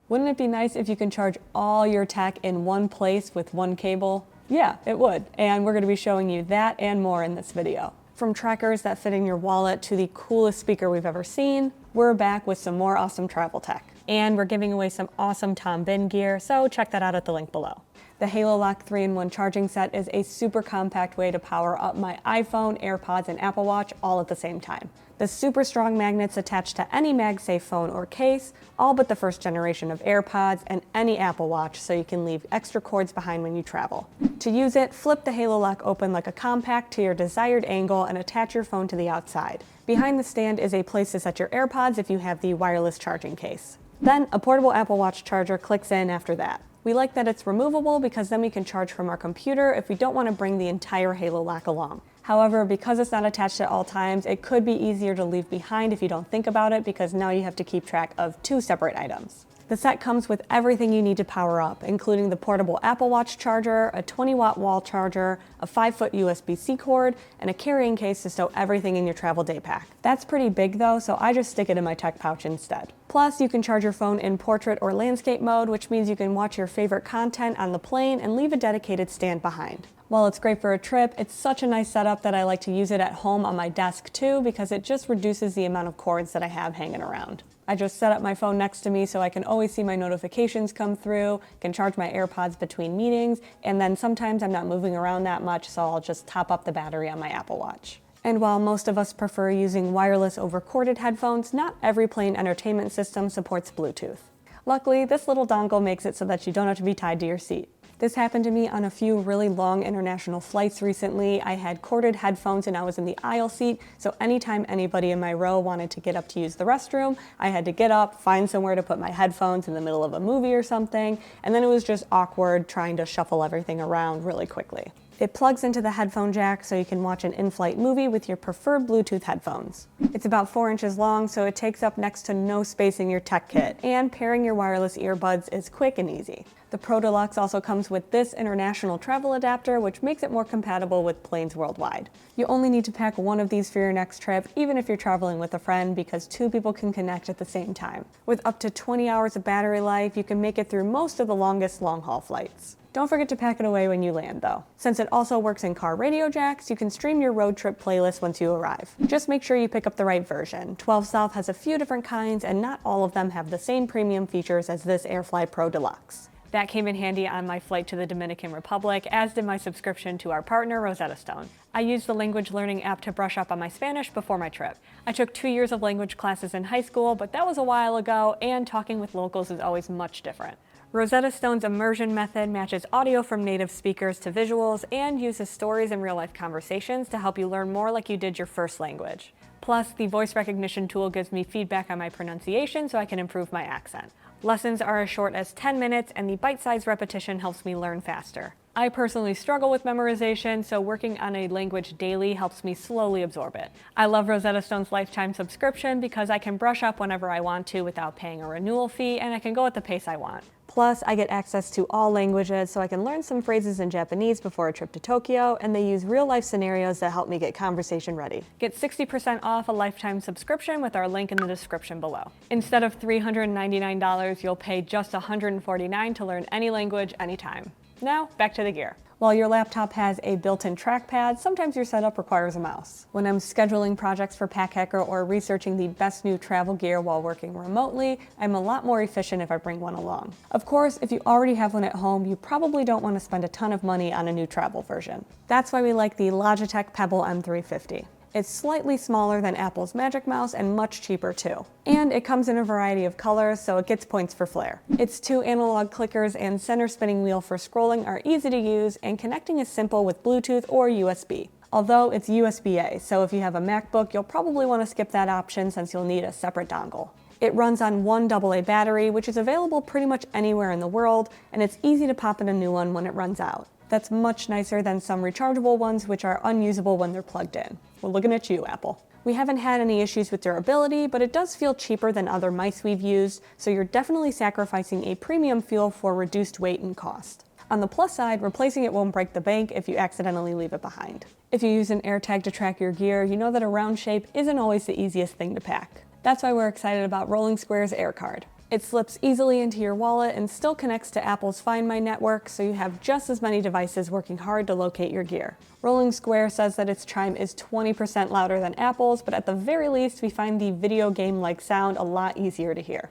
Wouldn't it be nice if you can charge all your tech in one place with one cable? Yeah, it would, and we're going to be showing you that and more in this video. From trackers that fit in your wallet to the coolest speaker we've ever seen, we're back with some more awesome travel tech. And we're giving away some awesome Tom Bin gear, so check that out at the link below. The HaloLock 3-in-1 charging set is a super compact way to power up my iPhone, AirPods, and Apple Watch all at the same time. The super strong magnets attach to any MagSafe phone or case, all but the first generation of AirPods and any Apple Watch, so you can leave extra cords behind when you travel. To use it, flip the HaloLock open like a compact to your desired angle and attach your phone to the outside. Behind the stand is a place to set your AirPods if you have the wireless charging case. Then a portable Apple Watch charger clicks in after that. We like that it's removable because then we can charge from our computer if we don't want to bring the entire HaloLock along. However, because it's not attached at all times, it could be easier to leave behind if you don't think about it, because now you have to keep track of two separate items. The set comes with everything you need to power up, including the portable Apple Watch charger, a 20-watt wall charger, a 5-foot USB-C cord, and a carrying case to stow everything in your travel day pack. That's pretty big though, so I just stick it in my tech pouch instead. Plus, you can charge your phone in portrait or landscape mode, which means you can watch your favorite content on the plane and leave a dedicated stand behind. While it's great for a trip, it's such a nice setup that I like to use it at home on my desk too, because it just reduces the amount of cords that I have hanging around. I just set up my phone next to me so I can always see my notifications come through, can charge my AirPods between meetings, and then sometimes I'm not moving around that much, so I'll just top up the battery on my Apple Watch. And while most of us prefer using wireless over corded headphones, not every plane entertainment system supports Bluetooth. Luckily, this little dongle makes it so that you don't have to be tied to your seat. This happened to me on a few really long international flights recently. I had corded headphones and I was in the aisle seat, so anytime anybody in my row wanted to get up to use the restroom, I had to get up, find somewhere to put my headphones in the middle of a movie or something, and then it was just awkward trying to shuffle everything around really quickly. It plugs into the headphone jack so you can watch an in-flight movie with your preferred Bluetooth headphones. It's about 4 inches long, so it takes up next to no space in your tech kit, and pairing your wireless earbuds is quick and easy. The Pro Deluxe also comes with this international travel adapter, which makes it more compatible with planes worldwide. You only need to pack one of these for your next trip, even if you're traveling with a friend, because 2 people can connect at the same time. With up to 20 hours of battery life, you can make it through most of the longest long-haul flights. Don't forget to pack it away when you land though. Since it also works in car radio jacks, you can stream your road trip playlist once you arrive. Just make sure you pick up the right version. 12 South has a few different kinds, and not all of them have the same premium features as this AirFly Pro Deluxe. That came in handy on my flight to the Dominican Republic, as did my subscription to our partner, Rosetta Stone. I used the language learning app to brush up on my Spanish before my trip. I took 2 years of language classes in high school, but that was a while ago, and talking with locals is always much different. Rosetta Stone's immersion method matches audio from native speakers to visuals and uses stories and real-life conversations to help you learn more like you did your first language. Plus, the voice recognition tool gives me feedback on my pronunciation so I can improve my accent. Lessons are as short as 10 minutes, and the bite-sized repetition helps me learn faster. I personally struggle with memorization, so working on a language daily helps me slowly absorb it. I love Rosetta Stone's lifetime subscription because I can brush up whenever I want to without paying a renewal fee, and I can go at the pace I want. Plus, I get access to all languages, so I can learn some phrases in Japanese before a trip to Tokyo, and they use real-life scenarios that help me get conversation ready. Get 60% off a lifetime subscription with our link in the description below. Instead of $399, you'll pay just $149 to learn any language, anytime. Now, back to the gear. While your laptop has a built-in trackpad, sometimes your setup requires a mouse. When I'm scheduling projects for PackHacker or researching the best new travel gear while working remotely, I'm a lot more efficient if I bring one along. Of course, if you already have one at home, you probably don't want to spend a ton of money on a new travel version. That's why we like the Logitech Pebble M350. It's slightly smaller than Apple's Magic Mouse and much cheaper too. And it comes in a variety of colors, so it gets points for flair. Its 2 analog clickers and center spinning wheel for scrolling are easy to use, and connecting is simple with Bluetooth or USB. Although it's USB-A, so if you have a MacBook, you'll probably want to skip that option since you'll need a separate dongle. It runs on one AA battery, which is available pretty much anywhere in the world, and it's easy to pop in a new one when it runs out. That's much nicer than some rechargeable ones which are unusable when they're plugged in. We're looking at you, Apple. We haven't had any issues with durability, but it does feel cheaper than other mice we've used, so you're definitely sacrificing a premium feel for reduced weight and cost. On the plus side, replacing it won't break the bank if you accidentally leave it behind. If you use an AirTag to track your gear, you know that a round shape isn't always the easiest thing to pack. That's why we're excited about Rolling Square's AirCard. It slips easily into your wallet and still connects to Apple's Find My network, so you have just as many devices working hard to locate your gear. Rolling Square says that its chime is 20% louder than Apple's, but at the very least, we find the video game-like sound a lot easier to hear.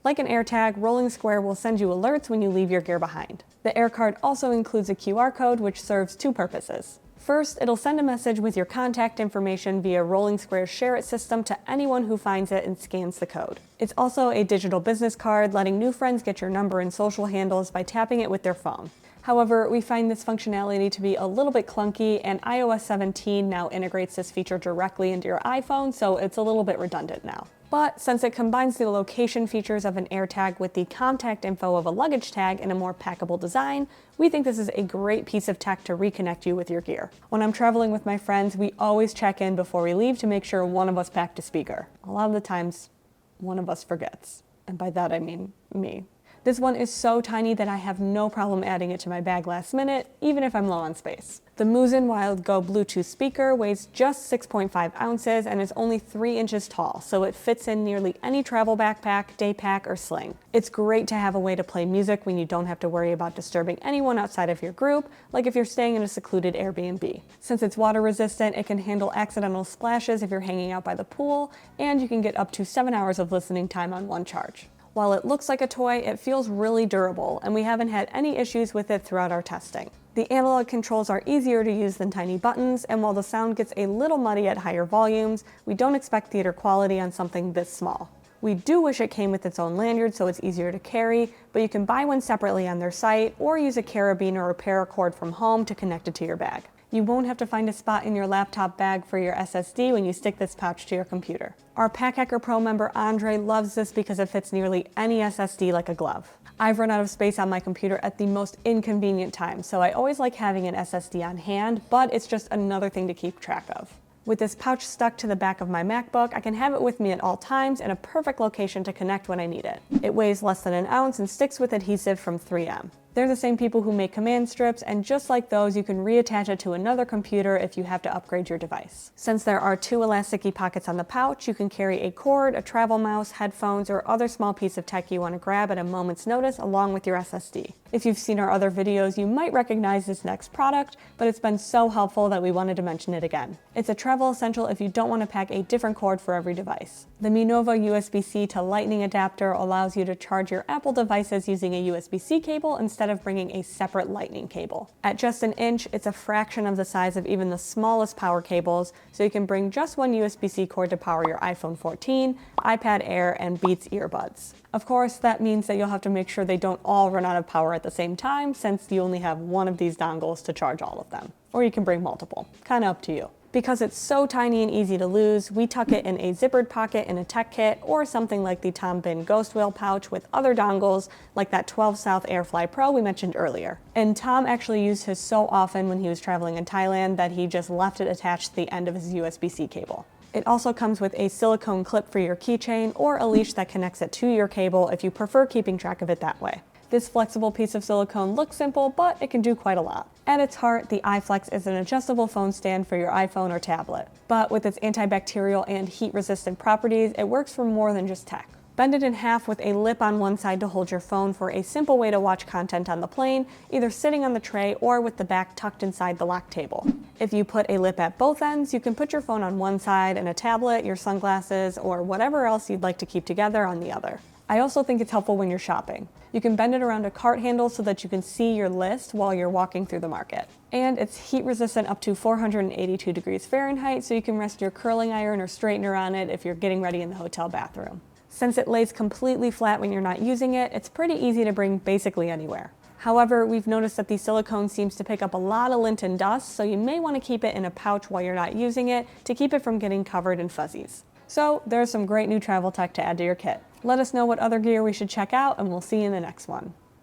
Like an AirTag, Rolling Square will send you alerts when you leave your gear behind. The AirCard also includes a QR code which serves two purposes. First, it'll send a message with your contact information via Rolling Square's Share It system to anyone who finds it and scans the code. It's also a digital business card, letting new friends get your number and social handles by tapping it with their phone. However, we find this functionality to be a little bit clunky, and iOS 17 now integrates this feature directly into your iPhone, so it's a little bit redundant now. But since it combines the location features of an AirTag with the contact info of a luggage tag in a more packable design, we think this is a great piece of tech to reconnect you with your gear. When I'm traveling with my friends, we always check in before we leave to make sure one of us packed a speaker. A lot of the times, one of us forgets. And by that I mean me. This one is so tiny that I have no problem adding it to my bag last minute, even if I'm low on space. The MUZEN Wild Go Bluetooth speaker weighs just 6.5 ounces and is only 3 inches tall, so it fits in nearly any travel backpack, day pack, or sling. It's great to have a way to play music when you don't have to worry about disturbing anyone outside of your group, like if you're staying in a secluded Airbnb. Since it's water resistant, it can handle accidental splashes if you're hanging out by the pool, and you can get up to 7 hours of listening time on one charge. While it looks like a toy, it feels really durable, and we haven't had any issues with it throughout our testing. The analog controls are easier to use than tiny buttons, and while the sound gets a little muddy at higher volumes, we don't expect theater quality on something this small. We do wish it came with its own lanyard so it's easier to carry, but you can buy one separately on their site, or use a carabiner or paracord from home to connect it to your bag. You won't have to find a spot in your laptop bag for your SSD when you stick this pouch to your computer. Our Pack Hacker Pro member Andre loves this because it fits nearly any SSD like a glove. I've run out of space on my computer at the most inconvenient time, so I always like having an SSD on hand, but it's just another thing to keep track of. With this pouch stuck to the back of my MacBook, I can have it with me at all times in a perfect location to connect when I need it. It weighs less than an ounce and sticks with adhesive from 3M. They're the same people who make command strips, and just like those, you can reattach it to another computer if you have to upgrade your device. Since there are two elasticy pockets on the pouch, you can carry a cord, a travel mouse, headphones, or other small piece of tech you want to grab at a moment's notice along with your SSD. If you've seen our other videos, you might recognize this next product, but it's been so helpful that we wanted to mention it again. It's a travel essential if you don't want to pack a different cord for every device. The Meenova USB-C to Lightning adapter allows you to charge your Apple devices using a USB-C cable instead of bringing a separate Lightning cable. At just an inch, it's a fraction of the size of even the smallest power cables, so you can bring just one USB-C cord to power your iPhone 14, iPad Air, and Beats earbuds. Of course, that means that you'll have to make sure they don't all run out of power at the same time, since you only have one of these dongles to charge all of them. Or you can bring multiple, kind of up to you. Because it's so tiny and easy to lose, we tuck it in a zippered pocket in a tech kit, or something like the Tom Bin Ghost Wheel pouch with other dongles, like that 12 South AirFly Pro we mentioned earlier. And Tom actually used his so often when he was traveling in Thailand that he just left it attached to the end of his USB-C cable. It also comes with a silicone clip for your keychain, or a leash that connects it to your cable if you prefer keeping track of it that way. This flexible piece of silicone looks simple, but it can do quite a lot. At its heart, the iFLEX is an adjustable phone stand for your iPhone or tablet. But with its antibacterial and heat-resistant properties, it works for more than just tech. Bend it in half with a lip on one side to hold your phone for a simple way to watch content on the plane, either sitting on the tray or with the back tucked inside the lock table. If you put a lip at both ends, you can put your phone on one side and a tablet, your sunglasses, or whatever else you'd like to keep together on the other. I also think it's helpful when you're shopping. You can bend it around a cart handle so that you can see your list while you're walking through the market. And it's heat resistant up to 482 degrees Fahrenheit, so you can rest your curling iron or straightener on it if you're getting ready in the hotel bathroom. Since it lays completely flat when you're not using it, it's pretty easy to bring basically anywhere. However, we've noticed that the silicone seems to pick up a lot of lint and dust, so you may want to keep it in a pouch while you're not using it to keep it from getting covered in fuzzies. So there's some great new travel tech to add to your kit. Let us know what other gear we should check out, and we'll see you in the next one.